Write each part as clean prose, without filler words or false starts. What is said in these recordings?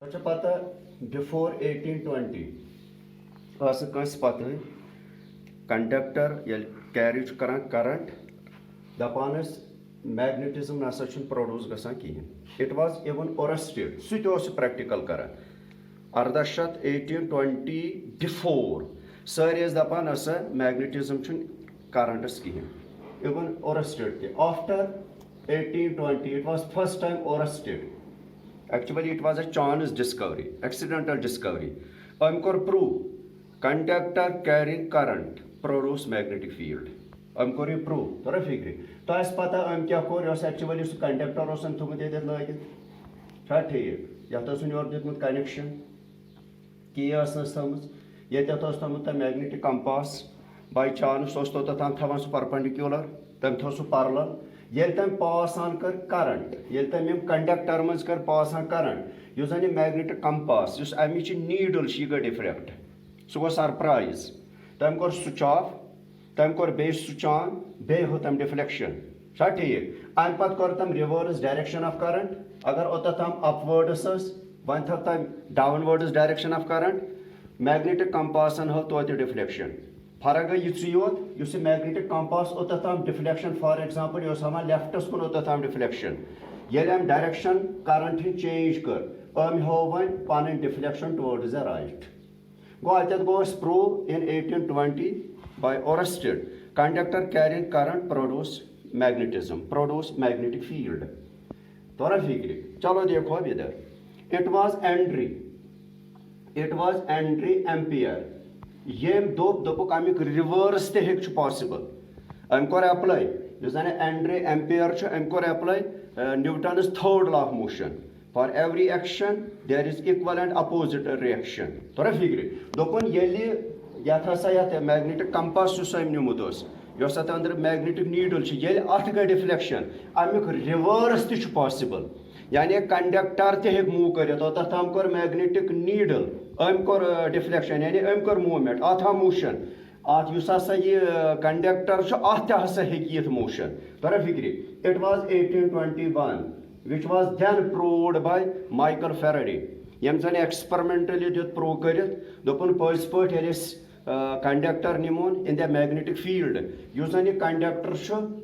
पता बिफोर 1820 पता conductor carry कर करंट दपान मैग्नेटिज्म नसा प्रोड्यूस गसान कहें इट वाज इवन ओरेस्टेड सह प्रैक्टिकल कर 1820 बिफोर सारे दपान हसा मैग्नेटिज्म करंटस कहें even Oersted after 1820 it was first time Oersted. Actually, it was a chance discovery, accidental discovery. I'm going to prove conductor carrying current produce magnetic field. I'm going to prove. तो फिक्री तो ऐस पता हम क्या core यों actually उस conductor ओसन तुम दे देते लाइक क्या ठीक या तो सुन योर देते मुत connection किया असनस थमस ये तो Thomas magnetic compass by chance उस तो तम थमस perpendicular तम थोसु parallel ये तम पास आन कर करंट ये तम यम कंडक्टर मज कर पास आन करंट यो जन मैग्नेटिक कंपास युस अमिच नीडल गई डिफ्रेक्ट सह गो सरप्राइज तम कर स्विच ऑफ तम कर बे स्विच ऑन बे हो तम डिफ्लेक्शन सा ठीक अम पत कर तम रिवर्स डायरेक्शन ऑफ करंट अगर ओत तम अपवर्ड्स वन थो तम downwards direction of current magnetic कंपासन हो तो डिफ्लेक्शन फर्क गई योत मैग्नेटिक कंपास ओतम डिफ्लेक्शन फॉर एग्जांपल यह हमा लेफ्टस कुन ओतम डिफ्लेक्शन ये डायरेक्शन करंट चेंज कर अम हो वन पन डिफ्लेक्शन टुवर्ड्स द राइट गो अत गो prove in 1820 by Oersted conductor carrying current produce magnetism produce magnetic field. तो फिक्री चलो देखो अब इधर इट वाज एंड्री एम्पियर ये दोपुक अमुक रिवर्स तक पॉसिबल अम कोर अप्लाई एंड्रे एम्पियर अम कोर apply Newton's third law of motion for every action there is equal and opposite reaction. तो फिक्री दोपन ये मैग्नेटिक कंपास निमुत अंदर मैग्नेटिक नीडल अत गई डिफ्लेक्शन अमुक रिवर्स तक पॉसिबल यानी कंडक्टर तक मूव कर तम कर मैग्नेटिक नीडल अम कोर डिफ्लेक्शन यानी अम कोर मूवमेंट अत मोशन अत यह कंडक्टर अत हे मोशन. तो फिक्री it was 1821 which was then proved by Michael Faraday यम जन एक्सपेरिमेंटली दित प्रूव कर दोपन पज पे कंडक्टर निमोन इन द मैग्नेटिक फील्ड युस जन यह कंडक्टर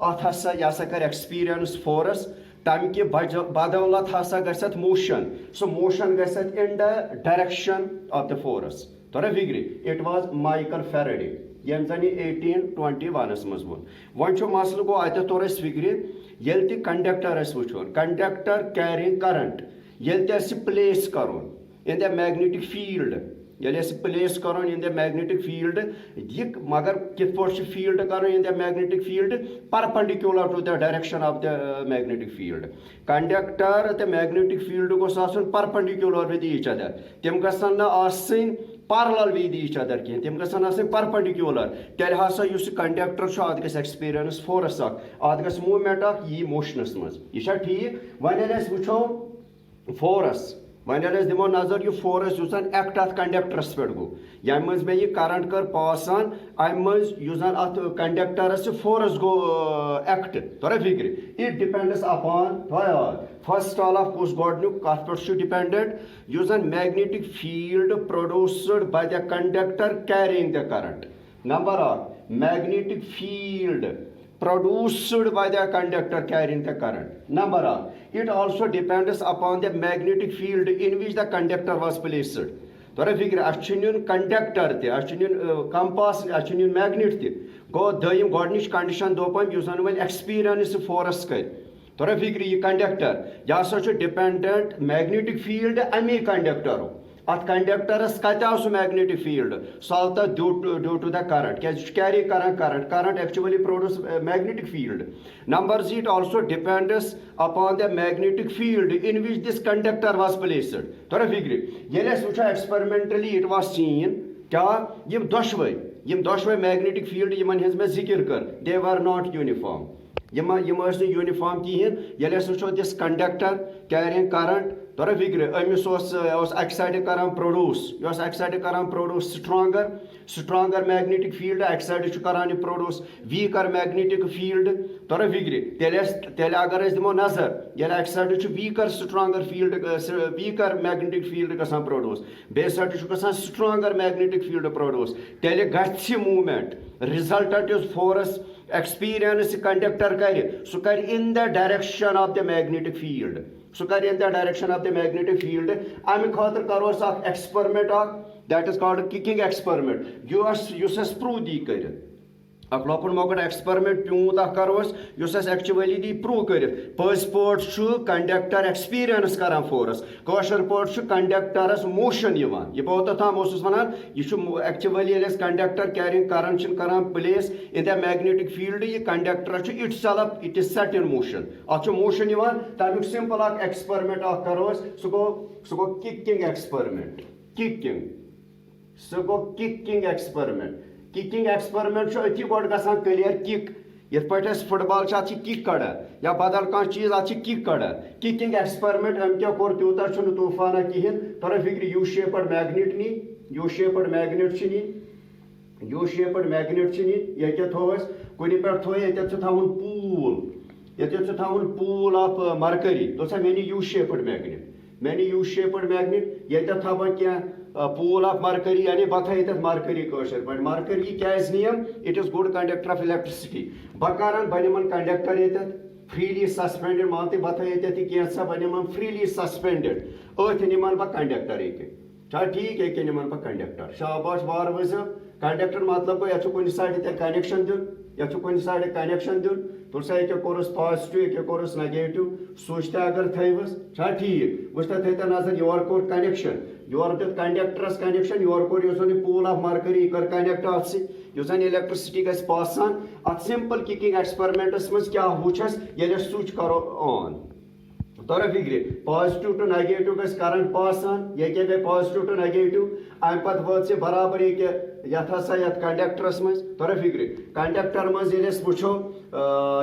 अत यह कर एक्सपीरियंस फोर्स तम कि बदौलत हसा गसत मोशन सो मोशन गसत in the direction of the force. तो फिक्री इट वाज माइकल फेराडे यम जन 1821 मज वो वन मसल गो अत तोर फिक्री ये कंडक्टर वुचन कंडक्टर कैरिंग करंट ये प्लेस कर इन द मैग्नेटिक फील्ड ये प्लेस कर इन द मैग्नेटिक फील्ड यह मगर कित फील्ड कर in the magnetic field perpendicular to the direction of the magnetic field conductor तो मैग्नेटिक फील्ड गोस परपेंडिकुलर विद ईच अदर तम गसन पैरेलल विद ईच अदर कहें तम गसन परपेंडिकुलर तेल हसा कंडक्टर अत गस एक्सपीरियंस फोर्स अत गस मूवमेंट यी मोशनस मज यह ठीक वन वो फोर्स वन दिमो नजर यह फोर्स एक्ट अत कंडक्टरस पे गो यम मे यह करंट कर पास आन अम अत कंडक्टरस फोर्स गो एक्ट. तो फिक्र it depends upon first all of कुस गोडनुक कत पे डिपेंडेंट यह magnetic field produced by the conductor carrying the current. Number of magnetic field produced by the conductor carrying the current. Number of, it also depends upon the magnetic field in which the conductor was placed. तो फिक्र अन conductor तन compass अन magnet गो दम गोडनिच condition दोपन use वो experience force कर. तो फिक्र यह conductor यह हसा डिपेंडेंट मैग्नेटिक फील्ड अमे कंडक्टरों अत कंडक्टरस कत magnetic field solve due to the current क्या carry current actually produce magnetic field. Number जी it also depends upon the magnetic field in which this conductor was placed. तो फिक्र ये वो एक्सपेरिमेंटली इट वाज सीन क्या यम दोशवे magnetic field इन मे जिक्र कर दे were not uniform uniform कहें ये वो दिस कंडक्टर कैरिंग करंट तोरा फिक्र अमिस अक साइड करान प्रोड्यूस यह अक साइड करान प्रोड्यूस स्ट्रांगर मैग्नेटिक फील्ड अक साइड करान यह प्रोड्यूस वीकर मैग्नेटिक फील्ड तोरा फिक्र तेल अगर दिमो नजर ये अक side weaker stronger field weaker magnetic field गसान प्रोड्यूस बे साइड गसान स्ट्रांगर मैग्नेटिक फील्ड प्रोड्यूस तेल गि movement resultant is force experience conductor कर सह कर in the direction of the magnetic field सह कर in the direction of the magnetic field अमि खतर करो experiment that is called kicking experiment युस प्रूव दी कर अक लॉकट मॉकट एक्सपेरिमेंट प्यूत करोस एक्चुअली दी प्रूव कर पज पे कंडक्टर एक्सपीरियंस करान फोर्स कशर पे कंडक्टरस मोशन यह बहुत तम वन यह एक्चुअली कंडक्टर कैरिंग करान place in the magnetic field यह conductor itself it is set in motion अत मोशन तमिक सिंपल एक्सपेरिमेंट करोस सह गो किकिंग एक्सपेरिमेंट किकिंग सह गो किकिंग एक्सपेरिमेंट किकिंग एक्सपेरिमेंट अति गोड गसान क्लियर किक ये पे फुटबॉल किक कड़ान या बदल कह चीज किक कड़ान किकिंग एक्सपेरिमेंट अम क्या कोर तूता तूफाना कहें तोरा फिक्र यू शेपड मैग्नेट नी यू शेपड मैग्नेट नी यू शेपड मैग्नेट नी ये थोस कुन पे थो ये पूल ऑफ मरकरी तो मैंने यू शेपड मैग्नेट ये थवा क्या पूल ऑफ मरकरी यानी बथा ये मरकरी कशर पे मरकरी क्या नियम it is good conductor of electricity बकारान बन कंडक्टर ये फ्रीली सस्पेंडेड मान बथा ये कैसा बन फ्रीली सस्पेंडेड अथ निमान बह कंडक्टर ये ठीक है निमान बह कंडक्टर शाबाश बार वज कंडक्टर मतलब गो ये कुछ साइड कनेक्शन दिन ये कुछ साइड कनेक्शन दिन तो सा ये कोरस पॉजिटिव ये कोरस नेगेटिव स्विच अगर थवस ठीक वह थे नजर योर कोर कनेक्शन योर दित conductors connection your core pool of mercury कर कनेक्ट अत इलेक्ट्रिसिटी गस पास अत सिंपल किकिंग एक्सपेरिमेंटस मज क्या वुचस ये स्विच करो ऑन तोरा फिक्र पॉजिटिव टू नेगेटिव गस करंट पास ये क्या गई पॉजिटिव टू नेगेटिव अम पे वात बराबर ये कंडक्टरस मज तोरा फिक्र कंडक्टर मज वो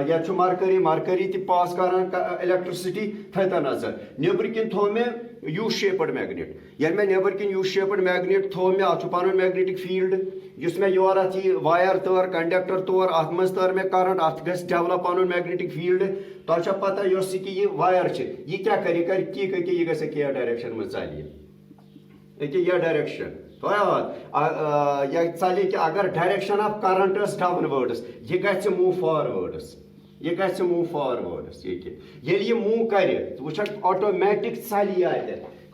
ये मरकरी मरकरी पास कर इलेक्ट्रिसिटी थे नजर नबर किन थो मे यू शेपड मैग्नेट ये मे नबर किन यू शेपड मैग्नेट थो मे अत पन मैग्नेटिक फील्ड इस मे योर अत वायर तौर कंडक्टर तौर अत मज तर मे करंट अत गस डेवलप पन मैग्नेटिक फील्ड तो पता यह वायर यह क्या कर किक यह गस यह डायरेक्शन में चलिए यह डायरेक्शन यह चलिए कि अगर डायरेक्शन ऑफ करंट डाउनवर्ड्स यह गस मूव फॉरवर्ड्स यह गस मूव फॉरवर्ड्स ये मूव कर ऑटोमेटिक चल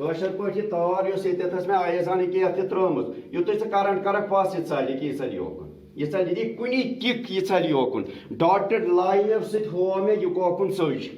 कशर पे तार मे आयजान ये त्रुमुत युत करंट कर पास यह चल कि चल योकुन यह चल कुन किक यह चल योकुन डॉटेड लाइन सो मे यह गोकुन सज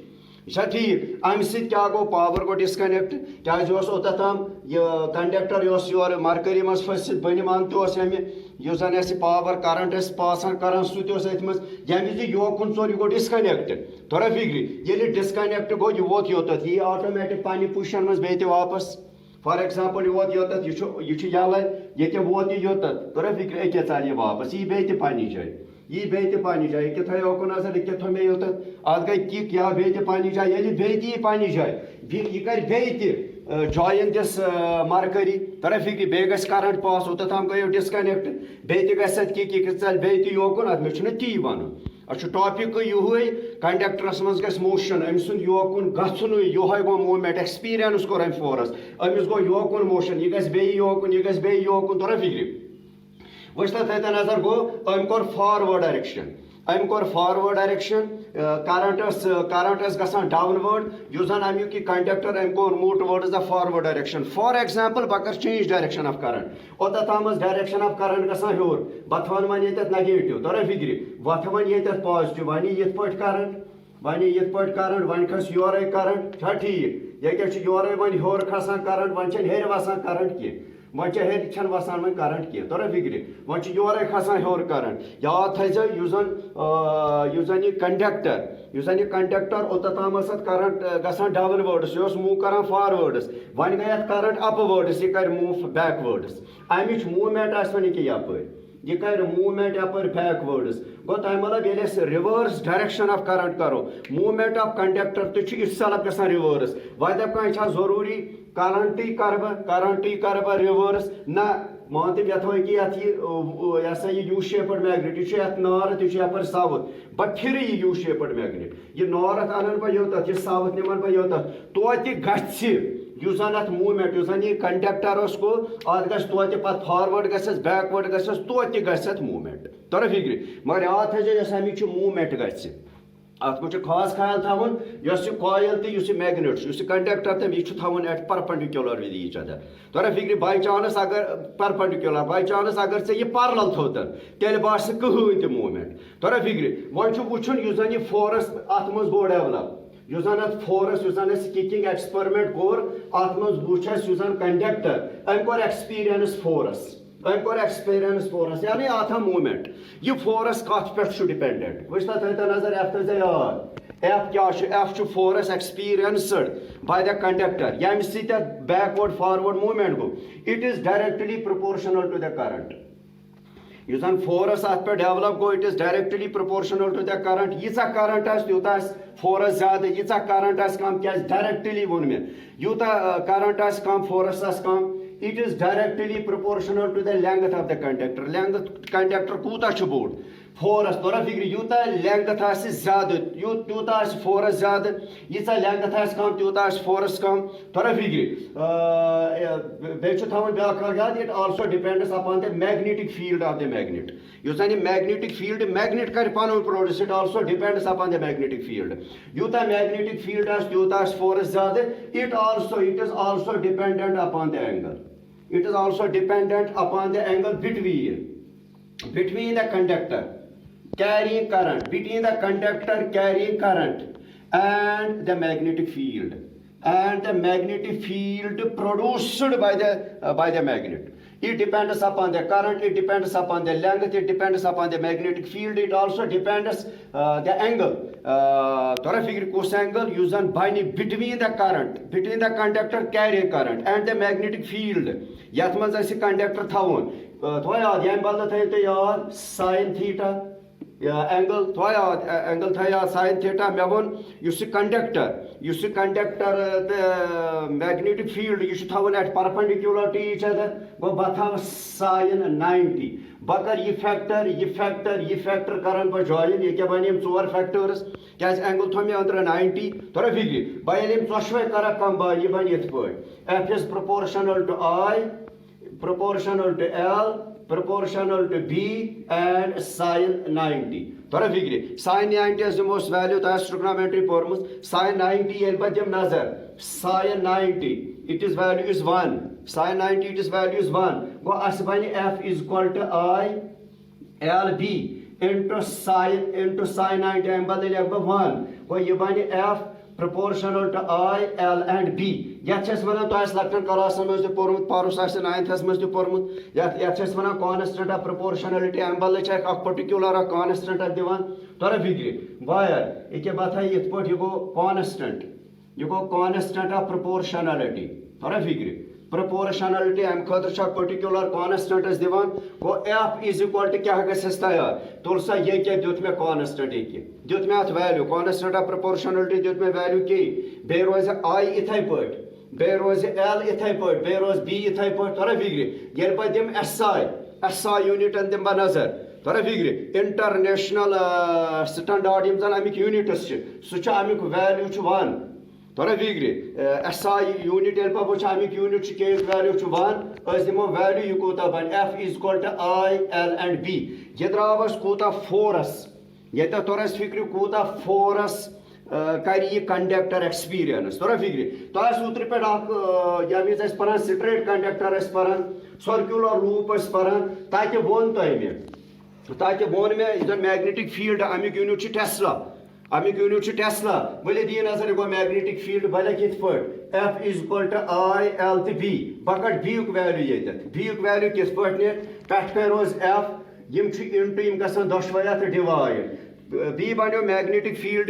यह ठीक अम क्या गो पावर गो डिस्कनेक्ट क्या ओतम यह कंडक्टर योर मरकरी मज फसित बन तो जन पावर करंट पास कर सह योकुन चोर यह गो डिस्कनेक्ट तोरा फिक्र ये डिस्कनेक्ट गो यह वोत योत यह ऑटोमेटिक पन्ने पोजिशन मज बे वापस फॉर एग्जाम्पल यह वोत योत यह ये वोत यह योत तोरा फिक्र अके चल वापस यह बे पन्ने जाए यह बे पन्ने जाए ये थो ओकुन नजर ये थो मे योत अत गई किक या बे पन्ने जाए ये बे पन्ने जाए यह कर बे जॉइन दिस मरकरी तोरा फिक्र बे गस करंट पास ओत तम गयो डिस्कनेक्ट बे गस किक चल बे योकुन अत मे ती वन अ टॉपिक युहै कंडक्टरस मज गस मोशन अम सुन योकुन गछुन योहै गो मूवमेंट एक्सपीरियंस कोर अम फोर्स अमिस गो योकुन मोशन यह गस बे योकुन यह गस बे योकुन तोरा फिक्र वह थे नजर गो अम कोर फॉरवर्ड डायरेक्शन करंटस गसान डाउनवर्ड यु जन अमुक कंडक्टर अम कोर move towards the forward direction for example बह कर चेंज डायरेक्शन ऑफ करंट ओतम डायरेक्शन ऑफ करंट गसान हूर बह वन ये नेगेटिव तोरा फिक्र वत वन ये पॉजिटिव वन ये current one Khas your current ठीक ये क्या योर वन हूर खसान करंट वन हेर वसान करंट कह वन हेर वसान वन करंट कह तोरा फिक्र वन योर खसान हूर करंट याद थो यह कंडक्टर ओतम करंट गसान डाउनवर्ड्स यह मूव कर फॉरवर्ड्स वन गई करंट अपवर्ड्स यह कर मूव बैकवर्ड्स अमिच मूवमेंट आन यह यप यह कर मूवमेंट यपर बैकवर्ड्स गो तम मतलब ये रिवर्स डायरेक्शन ऑफ करंट करो मूवमेंट ऑफ कंडक्टर तो इटसेल्फ गसान रिवर्स वह दप कह जरूरी करंटी कर बह रिवर्स ना मान तम ये यह यू शेपड मैग्नेट यह नॉर्थ यह यपर साउथ बह फिर यह यू शेपड मैग्नेट यह नॉर्थ अन बह योत यह साउथ निमन बह योत तोत गन अत मूवमेंट यह कंडक्टर गो अत गत पे फॉरवर्ड गस बैकवर्ड गस तोत गत मूवमेंट तर फिक्र मगर याद थो अमिक मूवमेंट गस अत मे खास ख्याल थवन कॉयल तो मैग्नेट कंडक्टर तम यह थवन at perpendicular with each other तर फिक्र बाई चांस अगर परपेंडिकुलर बाई चांस अगर ये पैरेलल थोतन तेल बास कहीं मूवमेंट तर फिक्र वो वुचन यह फोर्स अत मज गो डेवलप अत फोर्स किकिंग एक्सपेरिमेंट कोर अत मज कंडक्टर अम कोर एक्सपीरियंस फोर्स यानी अत मूवमेंट यह फोर्स कत पे डिपेंडेंट वुचता थो नजर एफ थो याद एफ क्या F force experienced by the conductor यम सत बैकवर्ड फॉरवर्ड मूवमेंट गो it is directly proportional to the current यून फोर्स अत पे डेवलप गो it is directly proportional to the current यीचा करंट यूता फोर्स ज्यादा यीचा करंट कम क्या डायरेक्टली वोन मे यूता करंट कम फोर्स कम it is directly proportional to the length of the conductor length conductor कूता बोड़ फोर्स तोरा फिक्र यूता लेंथ ज्यादा यूता फोर्स ज्यादा यीचा लेंथ कम तूता फोर्स कम तोरा फिक्र बे ब्या याद it also depends upon the magnetic field of the magnet यून मैग्नेटिक फील्ड मैग्नेट कर पन produce it also depends upon the magnetic field यूता मैग्नेटिक फील्ड तूता फोर्स ज्यादा it is also dependent upon the angle it is also dependent upon the angle between the conductor carrying current between the conductor carrying current and the magnetic field produced by the magnet. It depends upon the current, it depends upon the length, it depends upon the magnetic field, it also depends the angle. Tora figure cos angle using binding between the conductor carrying current and the magnetic field. Yat maz asi conductor thavun. Thoya yaad yan balda thay to yaad sin theta angle thoya angle thaya sin theta me won yus conductor the magnetic field you should have at perpendicular to each other go batha sin 90 bakar ye factor karan pa join ye kya banim four factors kya angle thomi under 90 tora figure by elim toshwe kara kam ba ye ban yet point f is proportional to I proportional to L proportional to B and sin 90. Tora figure sin 90 is the most value that trigonometry formus sin 90 el bajem nazar sin 90 it is value is 1 sin 90 it is value is 1 go asbani f is equal to I L B into sin 90 am badal 1 go ye bani f proportional to I, L and B. Yet chess wana to as lactan colossal must the pormut parus as 9th as must the pormut. Yet chess wana constant of proportionality ambal check of particular a constant of the one. Tora figure. Wire. Ike batha yet put you go constant. You go constant of proportionality. Tora figure. Proportionality am khadr particular constant is divan go f is equal to kya gasta yaar tulsa ye kya dyut me constant ek dyut me at value constant of proportionality dyut me value ki be roz I ithai put be roz L ithai put be roz B ithai put tora figure yer pa dem SI unit and dem banazar tora figure international standard im zan amik unit is sucha amik value chu 1 tora figure SI unit elpa bocha amik unit ke value chu 1 as demo value you kota ban f is equal to I L and B yedravas kota force yeta toras figure kota force kari conductor experience tora figure to as sutri pe yamis as paran straight conductor as paran circular loop as paran taike bon me is a magnetic field amik unit Tesla Amik unit Tesla. Well, the answer go magnetic field. Well, kit put F is equal to I L to B. Bucket B value yet. B value kit put ne. Pat was F. Yim into him gasan dashwaya to divide. B बनो magnetic field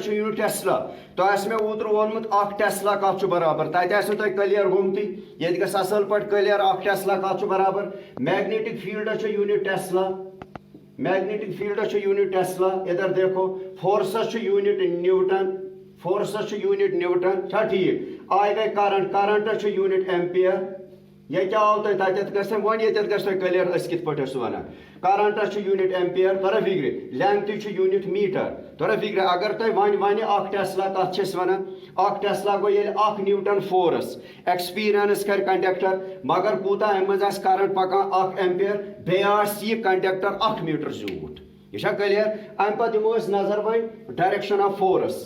unit tesla तो मे ओतर वोनमुत Tesla कत बराबर तत clear Gomti ये असल पे clear Tesla कत बराबर मैग्नेटिक फील्ड यूनिट टेस्ला इधर देखो फोर्स यूनिट न्यूटन छा ठीक आय गई करंट यूनिट एम्पियर ये क्या आव तत वन ये क्लियर कित पे वन करंट यूनिट एम्पियर तोरा फिक्र लेंथ यूनिट मीटर तोरा फिक्र अगर तुम वन टेस्ला कत वन टेस्ला गो ये न्यूटन फोर्स एक्सपीरियंस कर कंडक्टर मगर कूता अम करंट पकान एम्पियर बे कंडक्टर 8 मीटर जूट यह क्लियर अम पे दिमो नजर वन डायरेक्शन ऑफ फोर्स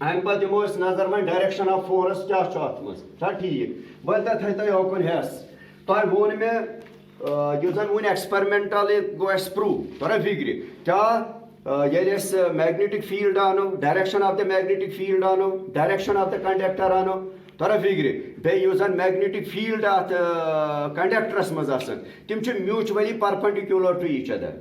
अम पे दिमो नजर वन डायरेक्शन ऑफ फोर्स क्या ठीक वह थो ओकुन हेस तुम वोन मे वन एक्सपेरिमेंटल गो प्रूव तोरा फिक्र क्या ये मैग्नेटिक फील्ड आनो direction of the magnetic field आनो डायरेक्शन ऑफ द कंडक्टर आनो तोरा फिक्र बे मैग्नेटिक फील्ड अत कंडक्टरस मज तिम mutually perpendicular to each other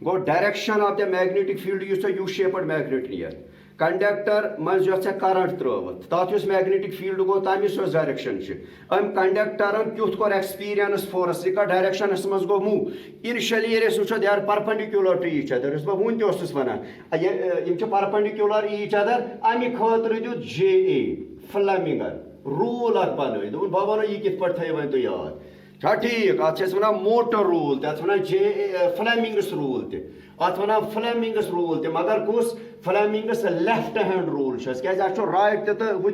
गो direction of the magnetic field U shaped magnet near conductor मज करंट त्रुत तथ मैग्नेटिक फील्ड गो तमिस डायरेक्शन अम कंडक्टरन क्युत कोर एक्सपीरियंस फोर्स यह डायरेक्शन मज गो मूव इनिशियली वो they are perpendicular to each other बह वन वन परपेंडिकुलर ईच अदर अमि खतर दुत JA फ्लेमिंगर रूल बन बह वो यह कित पे थो वो याद छा ठीक अत मोटर रूल तथ वन फ्लेमिंग्स रूल अत वन फ्लेमिंग्स रूल मगर कुस फ्लेमिंग्स लेफ्ट हैंड रूल क्या राइट तो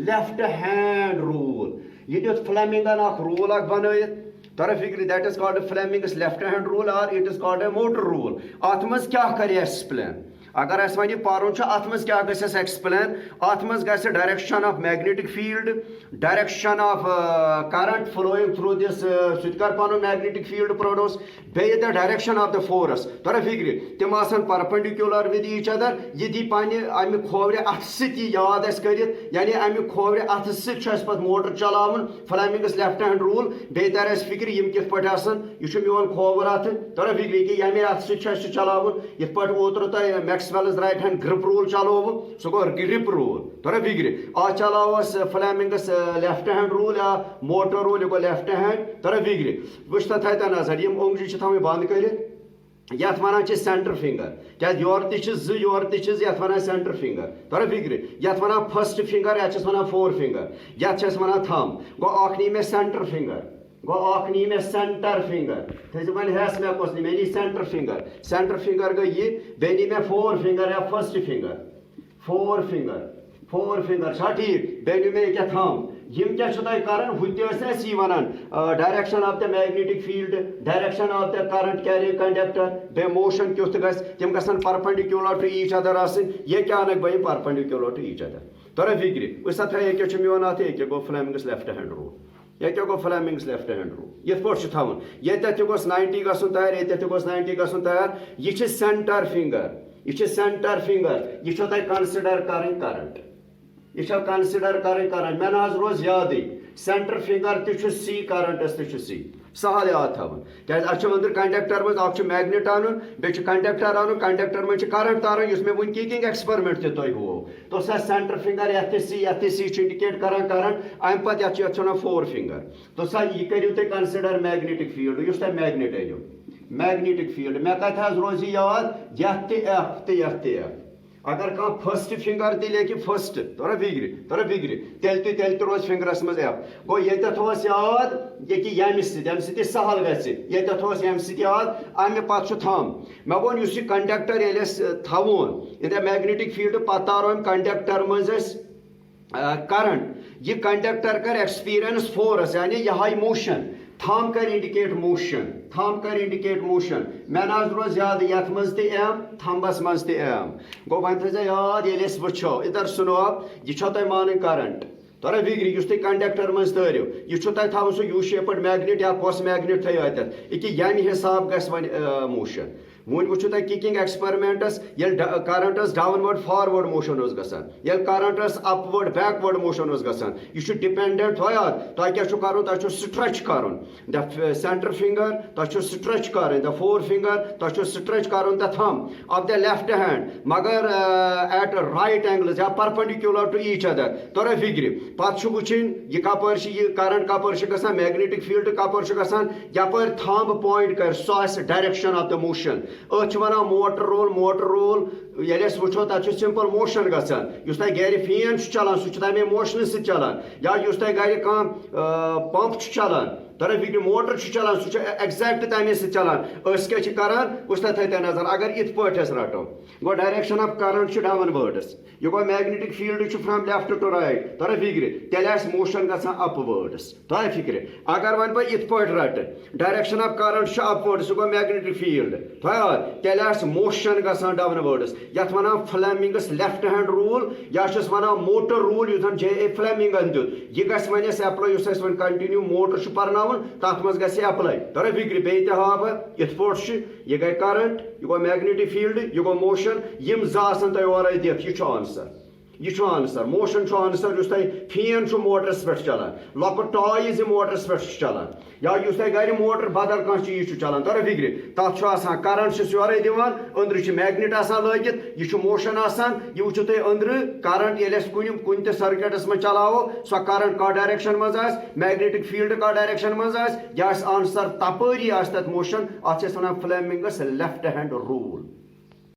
लेफ्ट हैंड रूल यह दुत फ्लेमिंगन रूल बन तोरा फिक्र that is called Fleming's left hand rule और it is called a motor rule अत मज क्या कर एक्सप्लेन अगर अस वन पर्न अत मज क्या गस एक्सप्लेन अत मज गस direction of magnetic field direction of current flowing through this कर पन मैग्नेटिक फील्ड प्रोड्यूस बे the direction of the force तोरा फिक्र तिम परपेंडिकुलर विद ईच अदर यह दी पाने अमि खोवरे अथ सत याद कर यानी अमि खोवरे अथ सत मोटर चलावन फ्लेमिंग्स लेफ्ट हैंड रूल बे तर फिक्र यम कित पे यह मोन खोवर अथ तोरा फिक्र कि यमे अथ सत चलावन यथ पे ओतर तह Maxwell's right hand grip rule चलो सो गो ग्रिप रूल तोरा फिक्र आज चलावस फ्लेमिंग्स लेफ्ट हैंड रूल या motor rule go left hand तोरा फिक्र वुच तथ नजर यम ओंगजी थवे बंद कर यथ वन सेंटर फिंगर क्या योर योर यथ वन सेंटर फिंगर तोरा फिक्र यथ वन फर्स्ट फिंगर यह वन 4 फिंगर यथ वन थम गो अख मे सेंटर फिंगर गो अख नी मे सेंटर फिंगर थे वन हेस मे कस नी मे नी सेंटर फिंगर गई ये बे नी मे 4 फिंगर या फर्स्ट फिंगर 4 फिंगर छा ठीक बे नी मे क्या थम यम क्या कर वन direction of the magnetic field direction of the current carrying conductor बे मोशन क्युत गम गन परपेंडिकुलर टू ईच अदर ये क्या अनक बह परपेंडिकुलर टू ईच अदर तोरा फिक्र उस ये मोन अत ये गो फ्लेमिंग्स लेफ्ट हैंड रूल यह क्या गो फ्लेमिंग्स लेफ्ट हैंड रूल ये थवन ये 90 गो तैयार ये 90 गो तैयार यह सेंटर फिंगर यह कंसिडर कर करंट यह कंसिडर कर मे ना रोज याद सेंटर फिंगर ती करंटस ती सहल याद थवन क्या अंदर कंडक्टर मज मैग्नेट आन बे कंडक्टर आन कंडक्टर मज करंट तार मे वन किकिंग एक्सपेरिमेंट तुम हो तो सह सेंटर फिंगर ये इंडिकेट कर करंट अम पे 4 फिंगर तो सह यह करू तुम कंसिडर मैग्नेटिक फील्ड उस मैग्नेट अनो मैग्नेटिक फील्ड मे कत रोज याद यह अगर कह फर्स्ट फिंगर ती लेखि फर्स्ट तोरा फिक्र तेल रोज फिंगरस मज एफ गो ये थोस याद ये कि यम सहल ये थोस यम याद अमे पे थम मे वो कंडक्टर ये थवन इन द मैग्नेटिक फील्ड पे तारो कंडक्टर मज करंट यह कंडक्टर कर एक्सपीरियंस फोर्स यानी यह मोशन थम कर इंडिकेट मोशन मे ना रोज याद यथ मज एम थम्बस मज एम गो वन थे याद ये वो इधर सुनो यह तुम मान करंट तोरा फिक्र तुम कंडक्टर मज तरो यह थवन सह यू शेप्ड मैग्नेट या कस मैग्नेट थो अत यह यम हिसाब गस वन मोशन वन वो किकिंग experiments currents downward forward motion गसान करंटस अपवर्ड बैकवर्ड मोशन गसान यह डिपेंडेंट थोयात तुम क्या कर स्ट्रेच कर द सेंटर फिंगर तुम स्ट्रेच कर द फोर फिंगर तुम स्ट्रेच कर the thumb of the left hand मगर एट राइट एंगल्स या परपेंडिकुलर टू ईच अदर तर फिक्र पे वुचन यह Kapoor current Kapoor गसान magnetic field Kapoor गसान यपर thumb point कर so direction of the motion वन मोटर रोल ये वो तक सिंपल मोशन गसान गर फैन चलान सह तमे मोशन सह चलान या गर पंप चलान तर फिक्र मोटर चलान सह एग्जैक्ट तमे सह चलान क्या करान उस थे नजर अगर इत पे रटो गो डायरेक्शन ऑफ करंट डाउनवर्ड्स यह गो magnetic field from left to right तर फिक्र तेल मोशन गसान अपवर्ड्स तह फिक्र अगर वन पे इत पे रट डायरेक्शन ऑफ करंट अपवर्ड्स सह गो मैग्नेटिक फील्ड तेल मोशन गसान डाउनवर्ड्स यथ वन फ्लेमिंगस लेफ्ट हैंड रूल या वन मोटर रूल युथ J.A. फ्लेमिंग दुत यह गस एप्लाई वन कंटिन्यू मोटर पर्न तथ मज गस एप्लाई तर फिक्र बे हाव इत पे यह गई करंट यह गो मैग्नेटिक फील्ड यह गो मोशन यम ज़ासन तुम और दिख यह आंसर यह आंसर मोशन आंसर फैन मोटरस पे चलान लॉक टॉयज मोटरस पे चलान या गर मोटर बदल कह चीज चलान तर फिक्र तथ करंट योर दिवान अंदर मैग्नेट लगित यह मोशन यह वो तुम अंदर करंट ये कुन ते सर्किटस में चलावो सो करंट का डायरेक्शन मज मैग्नेटिक फील्ड का डायरेक्शन मज यह आंसर तपरी तथ मोशन अत one Fleming's left hand rule.